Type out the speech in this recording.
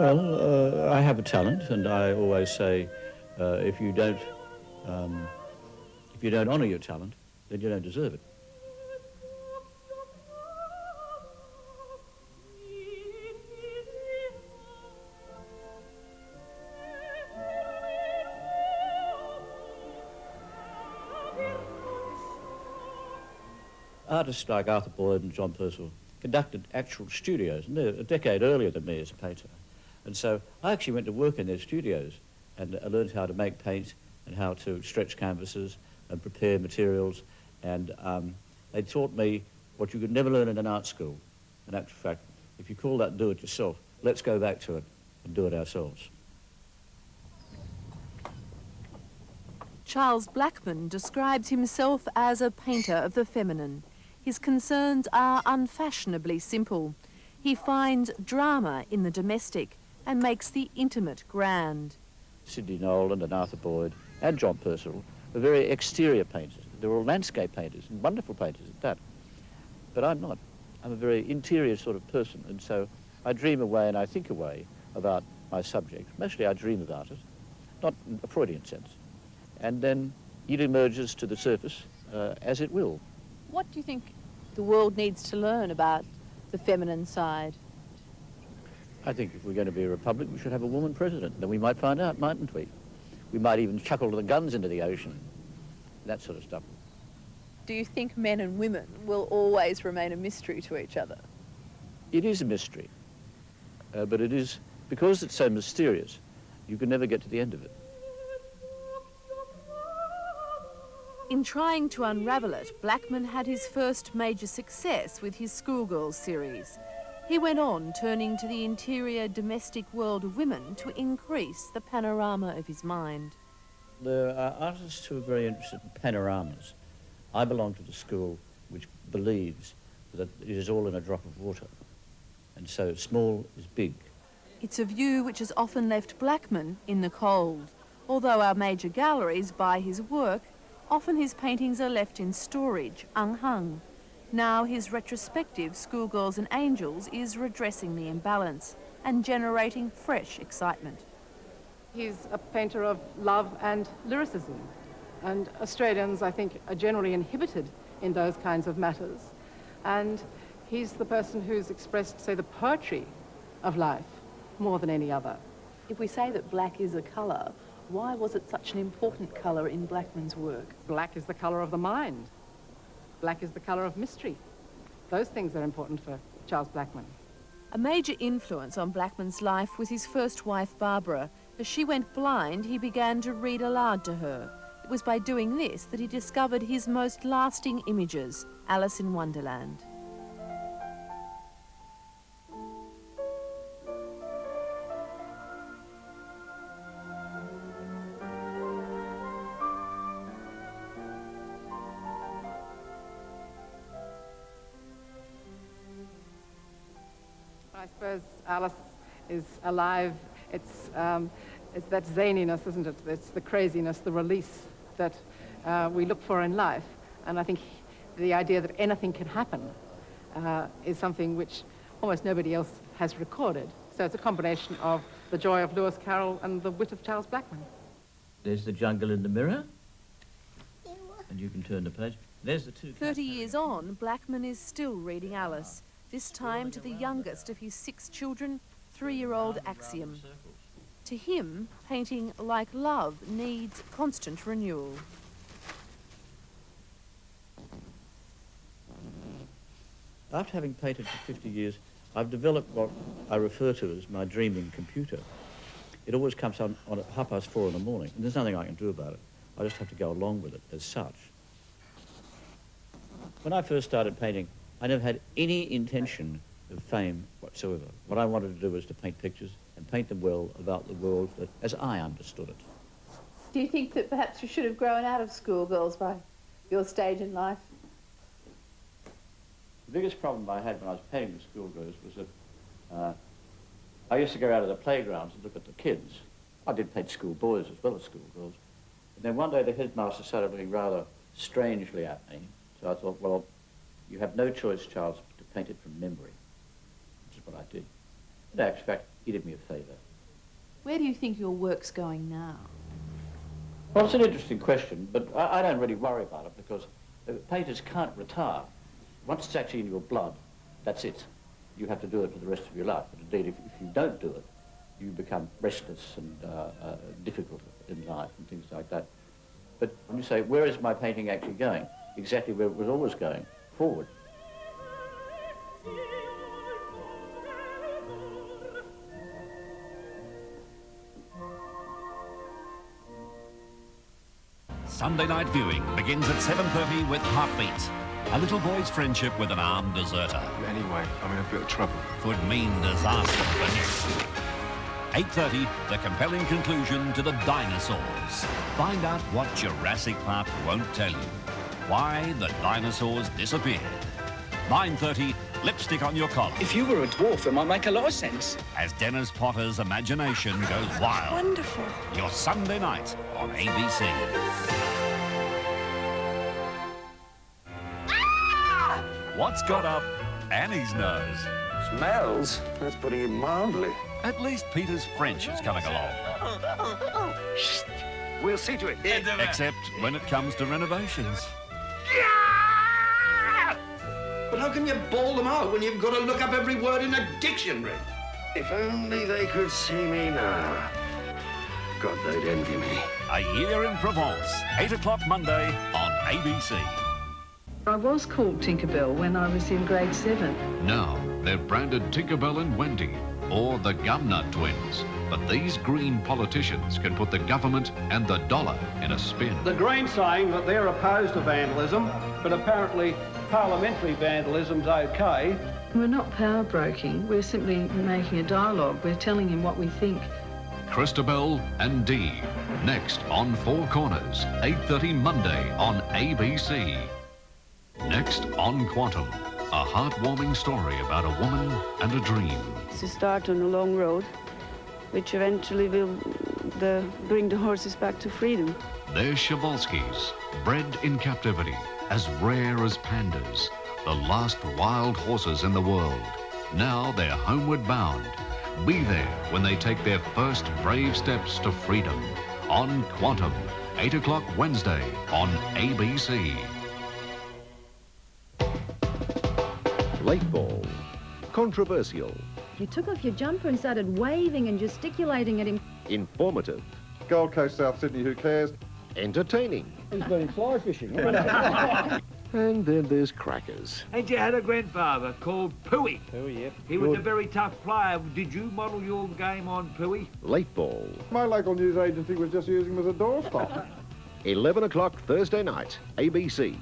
Well, I have a talent, and I always say, if you don't honour your talent, then you don't deserve it. Artists like Arthur Boyd and John Purcell conducted actual studios, and they're a decade earlier than me as a painter. And so I actually went to work in their studios and I learned how to make paint and how to stretch canvases and prepare materials. And they taught me what you could never learn in an art school. In actual fact, if you call that do it yourself, let's go back to it and do it ourselves. Charles Blackman describes himself as a painter of the feminine. His concerns are unfashionably simple. He finds drama in the domestic and makes the intimate grand. Sidney Nolan and Arthur Boyd and John Purcell were very exterior painters. They were all landscape painters and wonderful painters at that. But I'm not. I'm a very interior sort of person, and so I dream away and I think away about my subject. Mostly I dream about it, not in a Freudian sense. And then it emerges to the surface as it will. What do you think the world needs to learn about the feminine side? I think if we're going to be a republic, we should have a woman president. Then we might find out, mightn't we? We might even chuckle the guns into the ocean, that sort of stuff. Do you think men and women will always remain a mystery to each other? It is a mystery, but it is, because it's so mysterious, you can never get to the end of it. In trying to unravel it, Blackman had his first major success with his Schoolgirls series. He went on turning to the interior domestic world of women to increase the panorama of his mind. There are artists who are very interested in panoramas. I belong to the school which believes that it is all in a drop of water, and so small is big. It's a view which has often left Blackman in the cold. Although our major galleries buy his work, often his paintings are left in storage, unhung. Now his retrospective Schoolgirls and Angels is redressing the imbalance and generating fresh excitement. He's a painter of love and lyricism, and Australians, I think, are generally inhibited in those kinds of matters. And he's the person who's expressed, say, the poetry of life more than any other. If we say that black is a colour, why was it such an important colour in Blackman's work? Black is the colour of the mind. Black is the colour of mystery. Those things are important for Charles Blackman. A major influence on Blackman's life was his first wife, Barbara. As she went blind, he began to read aloud to her. It was by doing this that he discovered his most lasting images, Alice in Wonderland. I suppose Alice is alive. It's that zaniness, isn't it? It's the craziness, the release that we look for in life. And I think the idea that anything can happen is something which almost nobody else has recorded. So it's a combination of the joy of Lewis Carroll and the wit of Charles Blackman. There's the jungle in the mirror, and you can turn the page. There's the two. 30 years on, Blackman is still reading Alice, this time to the youngest of his 6 children, 3-year-old Axiom. To him, painting, like love, needs constant renewal. After having painted for 50 years, I've developed what I refer to as my dreaming computer. It always comes on at 4:30 in the morning, and there's nothing I can do about it. I just have to go along with it as such. When I first started painting, I never had any intention of fame whatsoever. What I wanted to do was to paint pictures and paint them well about the world as I understood it. Do you think that perhaps you should have grown out of Schoolgirls by your stage in life? The biggest problem I had when I was painting the schoolgirls was that I used to go out to the playgrounds and look at the kids. I did paint schoolboys as well as schoolgirls. And then one day the headmaster started looking rather strangely at me. So I thought, well, you have no choice, Charles, but to paint it from memory, which is what I did. In actual fact, he did me a favour. Where do you think your work's going now? Well, it's an interesting question, but I don't really worry about it because painters can't retire. Once it's actually in your blood, that's it. You have to do it for the rest of your life. But indeed, if you don't do it, you become restless and difficult in life and things like that. But when you say, where is my painting actually going? Exactly where it was always going, forward. Sunday night viewing begins at 7:30 with Heartbeat. A little boy's friendship with an armed deserter Anyway, I'm in a bit of trouble. could mean disaster for him. 8:30, the compelling conclusion to the dinosaurs. Find out what Jurassic Park won't tell you. Why the dinosaurs disappeared. 9:30, lipstick on your collar. If you were a dwarf, it might make a lot of sense. As Dennis Potter's imagination goes wild. Wonderful. Your Sunday night on ABC. What's got up Annie's nose? Smells? That's putting it mildly. At least Peter's French is coming along. Shh. We'll see to it. Except when it comes to renovations. But how can you bawl them out when you've got to look up every word in a dictionary? If only they could see me now. God, they'd envy me. A Year in Provence, 8 o'clock Monday on ABC. I was called Tinkerbell when I was in grade 7. Now, they're branded Tinkerbell and Wendy, or the Gumnut Twins. But these green politicians can put the government and the dollar in a spin. The Greens saying that they're opposed to vandalism, but apparently parliamentary vandalism's okay. We're not power broking, we're simply making a dialogue. We're telling him what we think. Christabel and Dee, next on Four Corners, 8:30 Monday on ABC. Next on Quantum, a heartwarming story about a woman and a dream. It's a start on a long road, which eventually will bring the horses back to freedom. They're Przewalskis, bred in captivity, as rare as pandas, the last wild horses in the world. Now they're homeward bound. Be there when they take their first brave steps to freedom. On Quantum, 8 o'clock Wednesday on ABC. Late ball. Controversial. You took off your jumper and started waving and gesticulating at him. Informative. Gold Coast, South Sydney, who cares? Entertaining. He's been fly fishing. And then there's crackers. And you had a grandfather called Pooey. Pooey, yep. He was a very tough player. Did you model your game on Pooey? Late ball. My local news agency was just using him as a doorstop. 11 o'clock Thursday night, ABC.